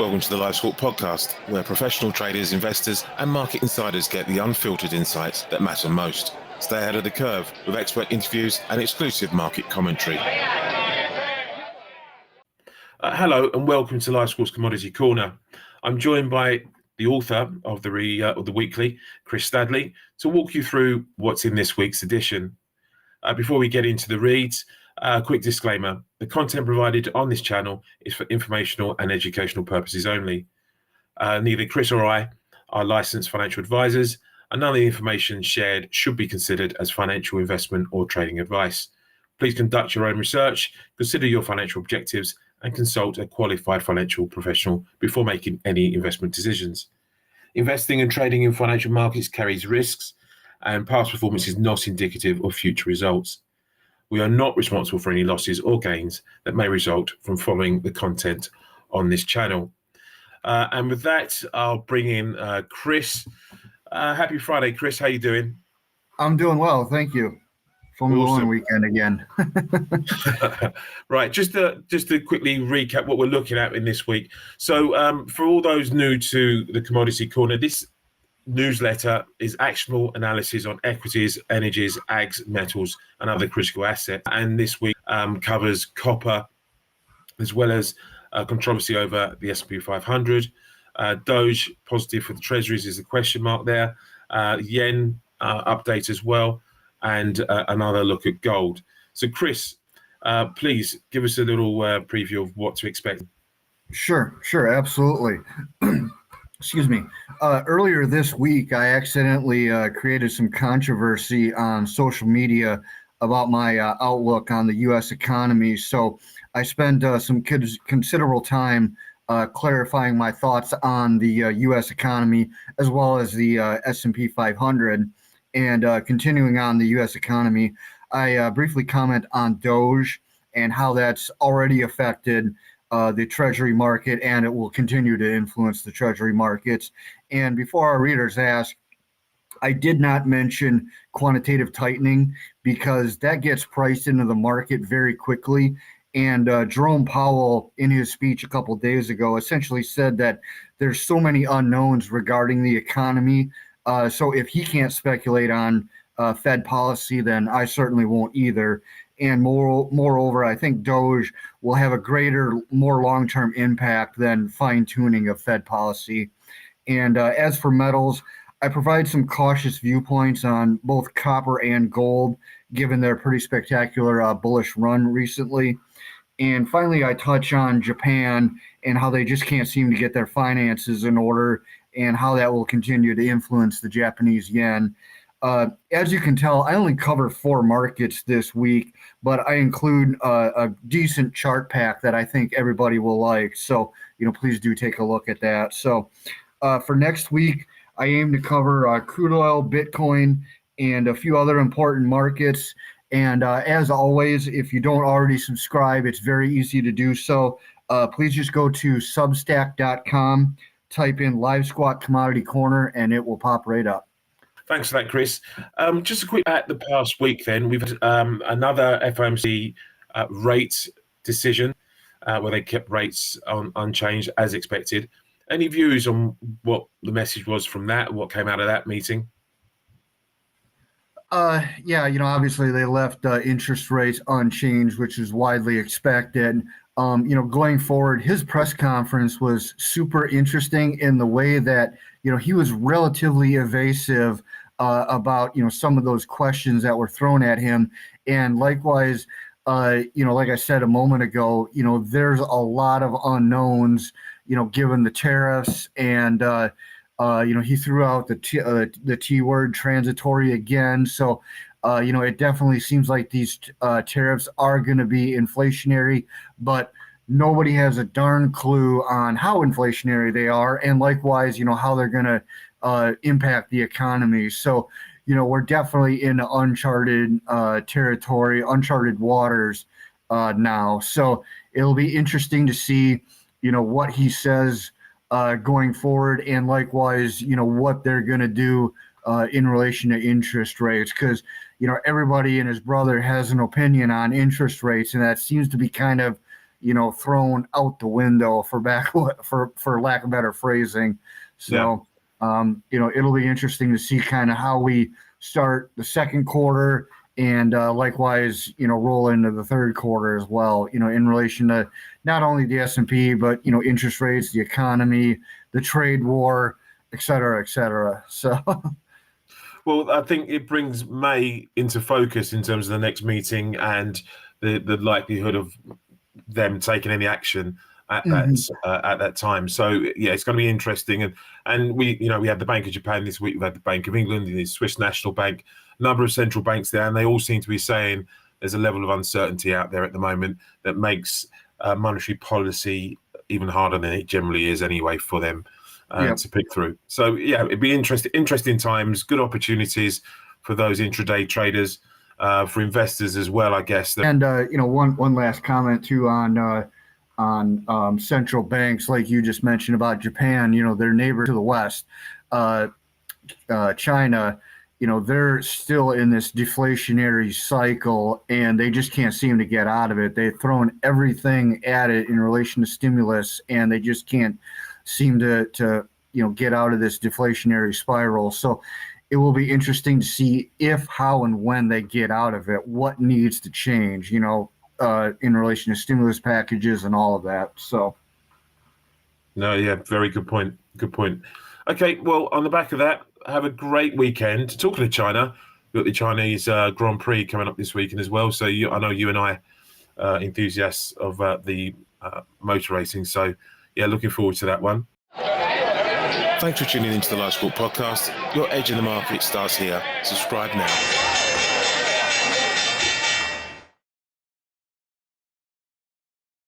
Welcome to the LiveSwap podcast, where professional traders, investors, and market insiders get the unfiltered insights that matter most. Stay ahead of the curve with expert interviews and exclusive market commentary. Hello and welcome to LiveSwap's Commodity Corner. I'm joined by the author of the weekly, Chris Stadele, to walk you through what's in this week's edition. Before we get into the reads, a quick disclaimer. The content provided on this channel is for informational and educational purposes only. Neither Chris or I are licensed financial advisors, and none of the information shared should be considered as financial investment or trading advice. Please conduct your own research, consider your financial objectives, and consult a qualified financial professional before making any investment decisions. Investing and trading in financial markets carries risks, and past performance is not indicative of future results. We are not responsible for any losses or gains that may result from following the content on this channel. And with that, I'll bring in Chris. Happy Friday, Chris. How you doing? I'm doing well, thank you. Formula One weekend again. Right, just to quickly recap what we're looking at in this week. So for all those new to the Commodity Corner, this newsletter is actionable analysis on equities, energies, ags, metals, and other critical assets. And this week covers copper, as well as controversy over the S&P 500. Doge positive for the Treasuries is a question mark there. Yen update as well, and another look at gold. So, Chris, please give us a little preview of what to expect. Sure, absolutely. Excuse me. Earlier this week, I accidentally created some controversy on social media about my outlook on the U.S. economy. So I spent some considerable time clarifying my thoughts on the U.S. economy, as well as the S&P 500. And continuing on the U.S. economy, I briefly comment on Doge and how that's already affected the Treasury market, and it will continue to influence the Treasury markets. And before our readers ask, I did not mention quantitative tightening because that gets priced into the market very quickly. And Jerome Powell, in his speech a couple of days ago, essentially said that there's so many unknowns regarding the economy. So if he can't speculate on Fed policy, then I certainly won't either. And moreover, I think Doge will have a greater, more long-term impact than fine-tuning of Fed policy. And as for metals, I provide some cautious viewpoints on both copper and gold, given their pretty spectacular bullish run recently. And finally, I touch on Japan and how they just can't seem to get their finances in order, and how that will continue to influence the Japanese yen. As you can tell, I only cover 4 markets this week, but I include a decent chart pack that I think everybody will like. So, please do take a look at that. So for next week, I aim to cover crude oil, Bitcoin, and a few other important markets. And as always, if you don't already subscribe, it's very easy to do so. Please just go to substack.com, type in LiveSwap Commodity Corner, and it will pop right up. Thanks for that, Chris. Just a quick at the past week then, we've had another FOMC rate decision where they kept rates unchanged as expected. Any views on what the message was from that, what came out of that meeting? Yeah, obviously they left interest rates unchanged, which is widely expected. Going forward, his press conference was super interesting in the way that, he was relatively evasive about, some of those questions that were thrown at him. And likewise, like I said a moment ago, there's a lot of unknowns, given the tariffs, and, he threw out the T word, transitory, again. So, it definitely seems like these tariffs are going to be inflationary, but nobody has a darn clue on how inflationary they are, and likewise, how they're going to impact the economy. So, we're definitely in uncharted territory, uncharted waters now. So it'll be interesting to see, what he says going forward, and likewise, what they're going to do in relation to interest rates, because, everybody and his brother has an opinion on interest rates, and that seems to be kind of, thrown out the window for lack of better phrasing. So, it'll be interesting to see kind of how we start the second quarter and likewise, roll into the third quarter as well, in relation to not only the S&P, but, interest rates, the economy, the trade war, et cetera, et cetera. So, well, I think it brings May into focus in terms of the next meeting and the likelihood of them taking any action at that time. So yeah, it's going to be interesting. And we had the Bank of Japan this week. We've had the Bank of England, the Swiss National Bank, a number of central banks there, and they all seem to be saying there's a level of uncertainty out there at the moment that makes monetary policy even harder than it generally is anyway for them to pick through. So yeah, it'd be interesting times, good opportunities for those intraday traders, for investors as well, I guess. And one last comment too on central banks, like you just mentioned about Japan. Their neighbor to the west, China. They're still in this deflationary cycle, and they just can't seem to get out of it. They've thrown everything at it in relation to stimulus, and they just can't seem to get out of this deflationary spiral. So it will be interesting to see if, how, and when they get out of it, what needs to change, in relation to stimulus packages and all of that. So. No, yeah, very good point. Good point. Okay, well, on the back of that, have a great weekend. Talking of China, we've got the Chinese Grand Prix coming up this weekend as well. So I know you and I are enthusiasts of the motor racing. So yeah, looking forward to that one. Thanks for tuning into the Live Squawk podcast. Your edge in the market starts here. Subscribe now.